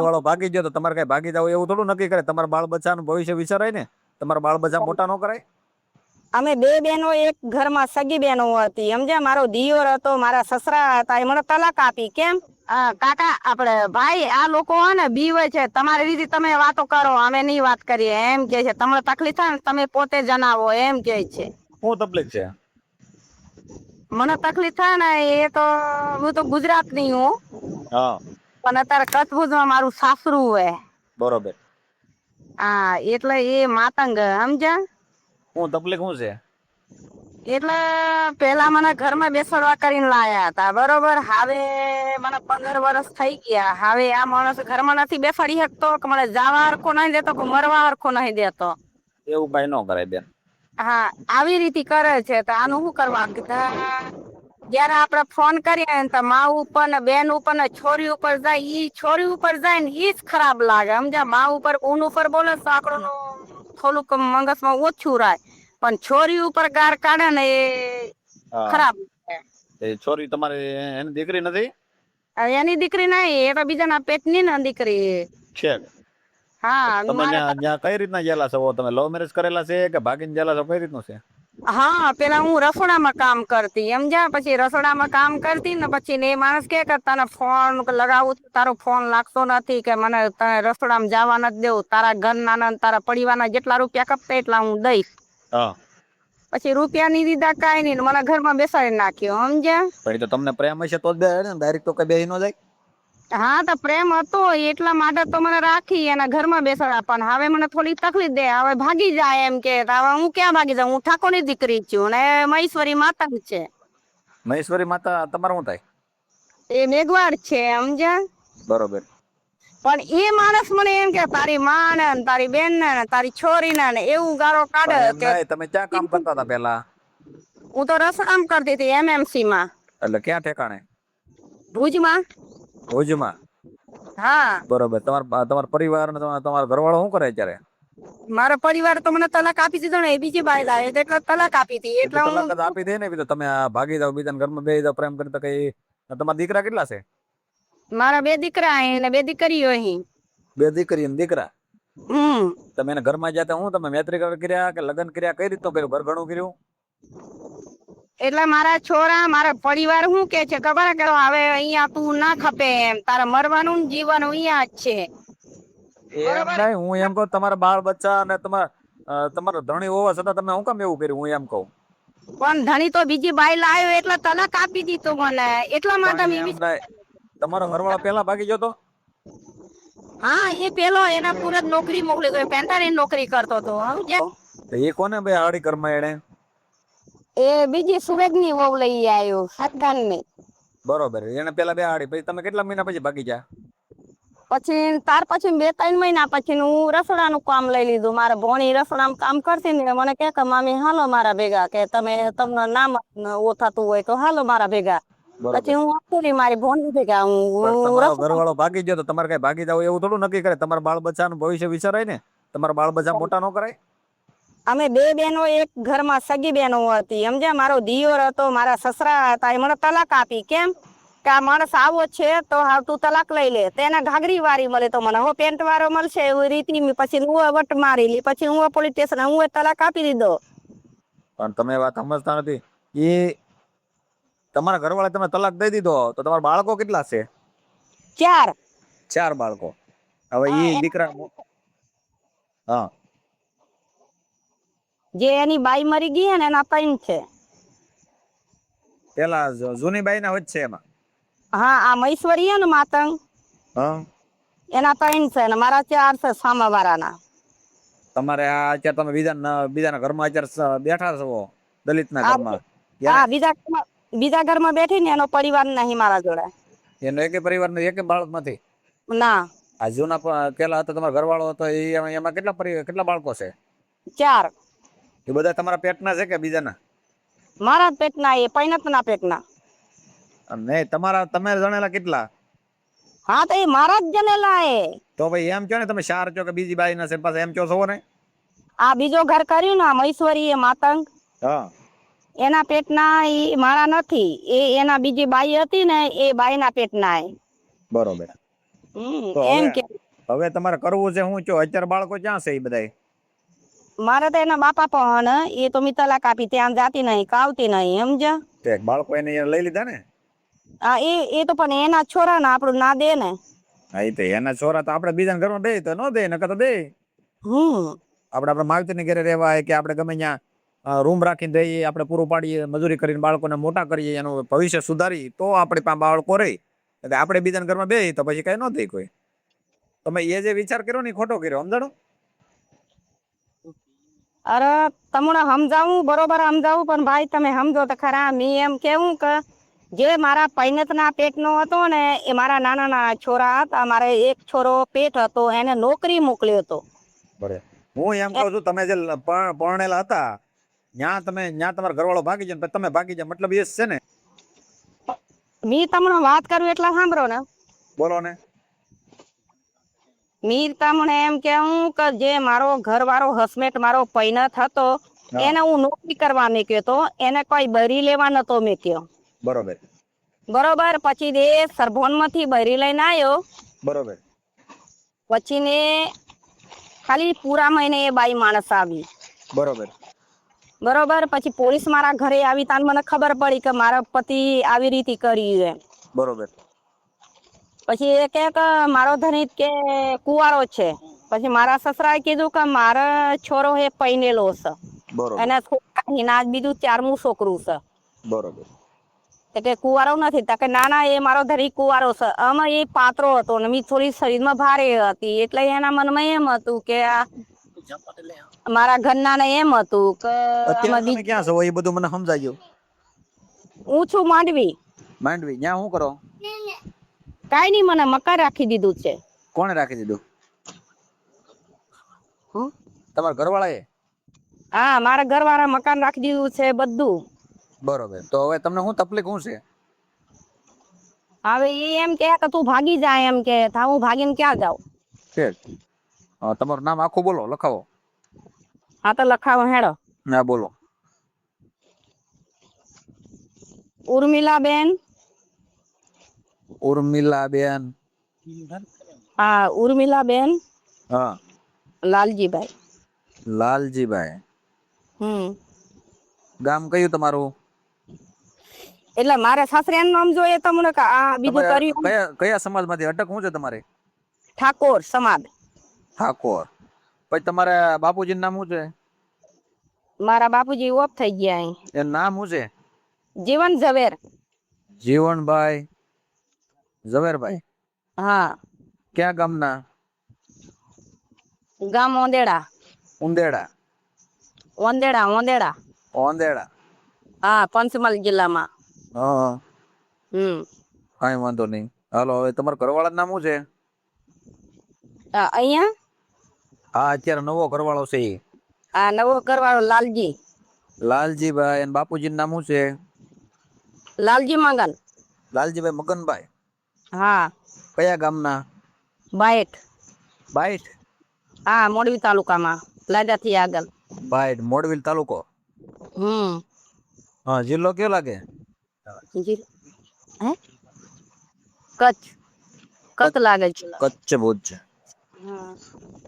વાળો ભાગી ગયો તો તમારે કઈ ભાગી જાવ એવું થોડું નક્કી કરે. તમારા બાળ બચ્ચાનું ભવિષ્ય વિચારાય ને. તમારા બાળ બચ્ચા મોટા ન કરાય. અમે બે બહેનો એક ઘરમાં સગી બહેનો હતી સમજ્યા. મારો દિયોર હતો, મારા સસરા હતા, એ મને તલાક આપી. કેમ? કાકા આપણે ભાઈ આ લોકો હે ને બીવે છે, તમારી રીતે તમે વાતો કરો, અમે નહીં વાત કરીએ એમ કે છે. તમને તકલીફ થાય ને તમે પોતે જણાવો એમ કે છે. શું તકલીફ છે? મને તકલીફ થાય ને એ તો હું તો ગુજરાતની હું, હા પણ અત્યારે કચ્છ ભુજમાં મારું સાસરું હે. બરોબર. હા એટલે એ માતંગ સમજ્યા. શું તકલીફ શું છે? એટલે પેલા મને ઘરમાં બેસાડવા કરીને લાયા હતા બરોબર. હવે મને 15 વર્ષ થઈ ગયા. હવે આ માણસ ઘરમાં નથી બેસાડી શકતો કે મને જાવા હરખો નહીં દેતો કે મરવા હરખો નહીં દેતો. એવું કઈ ન કરાય બેન. હા આવી રીતે કરે છે. તો આનું શું કરવા કીધા. જયારે આપડે ફોન કરીએ ને તો મા ઉપર ને બેન ઉપર ને છોરી ઉપર જાય, ઈ છોરી ઉપર જાય ને ઈ જ ખરાબ લાગે સમજ્યા. મા ઉપર ઊન ઉપર બોલે તો આકડું થોડુંક મગજમાં ઓછું રાય, પણ છોરી ઉપર ગાર કાઢે ને એ ખરાબ. એ છોરી તમારી એની દીકરી નથી? એની દીકરી નહીં, એ તો બીજાના પેટની ને દીકરી છે. હા. તમે ત્યાં કઈ રીતના ગયેલા છો? તમે લવ મેરેજ કરેલા છે કે ભાગીને ગયેલા છો? કઈ રીતનું છે? હા પેલા હું રસોડામાં કામ કરતી સમજ્યા. પછી રસોડામાં કામ કરતી ને પછી ને એ માણસ કે તને ફોન લગાવું, તારો ફોન લાગતો નથી કે મને રસોડામાં જવા નથી દેવું, તારા ઘરના તારા પરિવારના જેટલા રૂપિયા કપતા એટલા હું દઈશ. હા પછી રૂપિયા ની દીધા કઈ નહીં, મને ઘરમાં બેસાડી નાખ્યો સમજ્યા. પણ તો તમને પ્રેમ હશે તો જ બે ને, ડાયરેક્ટ તો કઈ બેહી ન જાય. હા તો પ્રેમ હતો એટલા માટે તો મને રાખી એના ઘરમાં બેસાડા. પણ હવે મને થોડી તકલીફ દે, હવે ભાગી જાય એમ કે. હવે હું ક્યાં ભાગી જાઉં? હું ઠાકોરની દીકરી છું ને મહેશ્વરી માતા છે. મહેશ્વરી માતા તમારું શું થાય? એ મેઘવાડ છે સમજ્યા. બરોબર. પણ એ માણસ મને એમ કે તારી માં ને તારી બેન ને તારી છોરી ને એવું ગાળો કાઢે કે. તમે ક્યાં કામ કરતા હતા પેલા? હું તો રસોડામ કરતી હતી MMC માં. એટલે ક્યાં ઠેકાણે? ભુજમાં. ભુજમાં? હા બરોબર. તમારા પરિવાર ને તમારા ઘરવાળો શું કરે અત્યારે? મારો પરિવાર તો મને તલાક આપી દીધો ને, એ બીજી બાઈ લાવે એટલે તલાક આપી હતી. એટલે તલાક જ આપી દે ને. તમે ભાગી જાવ, બીજાના ઘરમાં બેસી જાવ પ્રેમ કરતા. કઈ તમારા દીકરા કેટલા છે? મારા 2 દીકરા અને 2 દીકરીઓ અહીં. 2 દીકરી અને દીકરા? તમે એના ઘરમાં જતા હું તમે મૈત્રી કર્યા કે લગ્ન કર્યા? કઈ રીતનું કર્યું? ઘર ઘણું કર્યું? એટલે મારા છોરા મારા પરિવાર શું કે છે ખબર કે હવે અહીંયા તું ના ખપે એમ, તારે મરવાનું જીવન અહીંયા જ છે. હું એમ કહું તમારા બાળ બચ્ચા અને તમારા ધણી હોવા છતાં તમે શું કામ એવું કર્યું? હું એમ કહું. પણ ધણી તો બીજી બાઈ લાવ્યો એટલે તલાક આપી દીધો મને, એટલા માટે. તમારો ઘરવાળો પેલા ભાગી ગયો તો? હા એ પેલો એના પૂરે નોકરી મોકલી ગયો, પેન્ટાની નોકરી કરતો હતો. એ કોને ભાઈ હાડી ઘરમાં એને? એ બીજી સુરેગની વહુ લઈ આવ્યો, સાતગાનની. બરોબર. એને પેલા બે હાડી, પછી તમે કેટલા મહિના પછી ભાગી ગયા? પછી 2-3 મહિના પછી હું રસોડાનું કામ લઈ લીધું. મારા ભોણી રસોડામાં કામ કરતી ને મને કે મામી હાલો મારા ભેગા, કે તમને નામ થતું હોય તો હાલો મારા ભેગા. પછી હું આપી મારી ભોણી ભેગા. તમારો ઘરવાળો ભાગી ગયો તો તમારે કઈ ભાગી જાવ એવું થોડું નક્કી કરે. તમારા બાળ બચ્ચાનું ભવિષ્ય વિચારાય ને. તમારા બાળ બચ્ચા મોટા ન કરાય. અમે બે બહેનો એક ઘરમાં સગી બહેનો હતી સમજ્યા. મારો દિયોર હતો, મારા સસરા હતા, એ મને તલાક આપી. કેમ કે આ માણસ આવો છે તો હાવ તું તલાક લઈ લે. તેને ઘાઘરી વાળી મળે તો મને પેન્ટ વાળો મળશે એવી રીતિ. પછી હું વટ મારી લી, પછી હું પોલીસ સ્ટેશન હું તલાક આપી દીધો. પણ તમે વાત સમજતા નથી. એ તમારા ઘરવાળા તમે તલાક દઈ દીધો તો તમારા બાળકો કેટલા છે? 4. 4 બાળકો. હવે એ દીકરા હા જે એની બાઈ મરી ગઈ ને એના 3 છે. પેલા જૂની બાઈ ના વચ્ચે એમાં? હા આ મહેશ્વરી ને માતંગ, એના 3 છે ને મારા 4 છે સામા વાળાના. તમારે આ અત્યારે તમે બીજાના ઘરમાં અત્યારે બેઠા છો, દલિત ના ઘરમાં? હા બીજા ઘરમાં બેઠી ને એનો પરિવાર નહીં મારા જોડે. એનો એક પરિવાર નો એક બાળક નથી? ના. આ જૂના પેલા હતો તમારો ઘરવાળો હતો એમાં કેટલા બાળકો છે? 4. એ બધા તમારા પેટના છે કે બીજાના? મારા પેટના, એ પૈણતના પેટના. નહીં તમે જણેલા કેટલા? હા તો એ મારા જ જનેલા એ. તો ભાઈ એમ કહો ને, તમે 4 છો કે બીજી બાઈ ના છે પાછા એમ કહો છો ને? આ બીજો ઘર કર્યું ને મહેશ્વરી એ માતંગ, એના પેટના એ મારા નથી. એ એના બીજી બાઈ હતી ને એ બાઈ ના પેટના. બરોબર. તો એમ હવે કે હવે તમારે કરવું છે શું છો? અત્યારે બાળકો ક્યાં છે એ બધાય? મારે તો એના બાપા પણ એ તો મી તલાક આપી ત્યાં જાતી નહીં કાવતી નહીં સમજ્યા. તે બાળકો એને અહીંયા લઈ લીધા ને? હા એ તો પણ એના છોરા ને આપણું ના દે ને. હા એ તો એના છોરા તો આપણે બીજાના ઘરમાં દે તો ન દે નકર તો દે. આપણે માવતરની ઘરે રહેવા કે આપણે ગમે ત્યાં રૂમ રાખીને દઈએ, આપણે પૂરું પાડીએ, મજૂરી કરીને બાળકોને મોટા કરીએ, એનું ભવિષ્ય સુધારી તો આપણી પાસે બાળકો રહે. એટલે આપણે બીજાના ઘરમાં બે તો પછી કઈ ન દે કોઈ. તમે એ જે વિચાર કર્યો ને ખોટો કર્યો, સમજાણો? અરે તમને સમજાવું બરોબર સમજાવું પણ ભાઈ તમે સમજો તો ખરા. મેં એમ કેવું કે જે મારા પૈનતના પેટનો હતો ને એ મારા નાના નાના છોરા હતા. મારે એક છોરો પેટ હતો એને નોકરી મોકલ્યો હતો. બરાબર. હું એમ કહું છું તમે જે પરણેલા હતા ત્યાં તમારા ઘરવાળો ભાગી જાય ને તમે ભાગી જાય, મતલબ એ જ છે ને? મેં તમને વાત કરું એટલે સાંભળો ને. બોલો ને. મીર તમને એમ કેવું કે જે મારો ઘરવાળો હસમેટ મારો પૈનત હતો એને હું નોકરી કરવા મૂક્યો તો, એને કોઈ બરી લેવા નતો મૂક્યો. બરોબર. બરોબર. પછી એ સરભોન માંથી બરી લઈને આવ્યો. બરોબર. પછી ને ખાલી પૂરા મહિને એ બાઈ માણસ આવી. બરોબર. બરોબર. પછી પોલીસ મારા ઘરે આવી તાન મને ખબર પડી કે મારા પતિ આવી રીતે કરી છે. બરોબર. પછી એ કે મારો ધનિક કે કુવારો છે. પછી મારા સસરાએ કીધું કે મારા છોરો એ પૈનેલો છે. બરોબર. અને આજ બીજું 4મું છોકરું છે. બરોબર. એટલે કુવારો નથી. કે ના એ મારો ધનિક કુવારો છે. આમાં એ પાત્રો હતો ને મી થોડી શરીરમાં ભારે હતી એટલે એના મનમાં એમ હતું કે મારા ઘરના ને એમ હતું કે અત્યારે તમે ક્યાં છો એ બધું મને સમજાઈ ગયું. હું છું માંડવી. માંડવી ત્યાં શું કરો? કઈ નઈ મને મકાન રાખી દીધું છે. કોણે રાખી દીધું? તમારા ઘરવાળાએ? હા મારા ઘરવાળા મકાન રાખી દીધું છે બધું. બરોબર. તો હવે તમને શું તકલીફ શું છે? હવે એ એમ કે તું ભાગી જાય એમ કે હું ભાગીને ક્યાં જાઉં? તમારું નામ આખું બોલો, લખાવો. હા તો લખાવો હેડો. ના બોલો. ઉર્મિલાબેન. ઉર્મિલાબેન. હા ઉર્મિલાબેન. હા. લાલજીભાઈ. લાલજીભાઈ. ગામ કયું તમારું? એટલે મારે સાસરિયાનું નામ જોઈએ તમને કે આ બીજું કર્યું? કયા સમાજમાંથી અટક શું છે તમારે? ઠાકોર સમાજ. ઠાકોર. પછી તમારા બાપુજીનું નામ શું છે? મારા બાપુજી ઓફ થઈ ગયા. એનું નામ શું છે? જીવન ઝવેર. જીવનભાઈ ઝવેરભાઈ. હા. ક્યાં ગામના? ગામ ઓંદેડા. ઉંદેડા. ઓંદેડા. ઓંદેડા. હા પંચમહાલ જિલ્લામાં. હા. કઈ વાંધો નહીં. હાલો હવે તમારા ઘરવાળા નામ શું છે? અહીંયા? હા અત્યારે નવો ઘરવાળો છે. આ નવો ઘરવાળો લાલજી. લાલજીભાઈ. અને બાપુજીનું નામ શું છે? લાલજી મગન. લાલજીભાઈ મગનભાઈ. હા. કયા ગામના? બાઈટ. બાઈટ? હા મોરબી તાલુકામાં લાડાથી આગળ. બાઈટ મોરબી તાલુકો. હા જિલ્લો કયો લાગે? કચ્છ લાગે છે. કચ્છ ભુજ.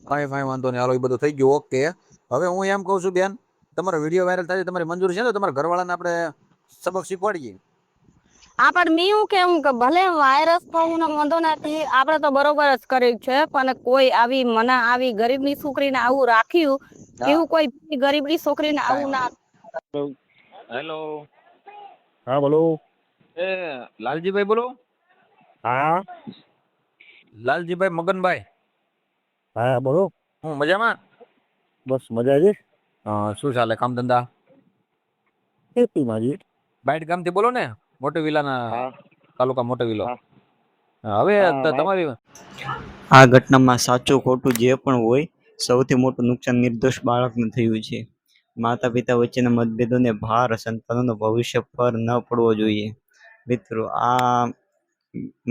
કઈ વાંધો નહીં. હાલો એ બધું થઈ ગયું. ઓકે. હવે હું એમ કહું છું બેન, તમારો વિડીયો વાયરલ થાય તમારી મંજૂરી છે ને? તમારા ઘરવાળાને આપણે સબક શીખવાડીએ. આ પણ મેં એવું કેવું કે ભલે વાયરસ પણ વાંધો નથી, આપણે તો બરોબર જ કર્યું છે. પણ કોઈ આવી મને આવી ગરીબની છોકરીને આવું રાખ્યું, એવું કોઈ ગરીબની છોકરીને આવું ના. હેલો. હા બોલો. લાલજીભાઈ બોલો. હા. લાલજીભાઈ મગનભાઈ. હા બોલો. હું મજામાં? બસ મજા છે. શું ચાલે કામ ધંધા? ખેતીમાં છે. બાઈટ ગામથી બોલો ને? મોટી વિલાના તાલુકા મોટો વિલો. હવે તમારી આ ઘટનામાં સાચું ખોટું જે પણ હોય, સૌથી મોટું નુકસાન નિર્દોષ બાળકને થયું છે. માતા પિતા વચ્ચેના મતભેદોને ભાર સંતાનોના ભવિષ્ય પર ન પડવો જોઈએ. મિત્રો, આ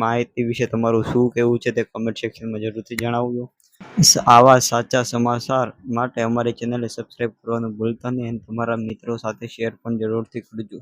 માહિતી વિશે તમારું શું કહેવું છે તે કમેન્ટ સેક્શનમાં જરૂરથી જણાવજો. આવા સાચા સમાચાર માટે અમારી ચેનલને સબસ્ક્રાઇબ કરવાનું ભૂલતા નહીં અને તમારા મિત્રો સાથે શેર પણ જરૂરથી કરજો.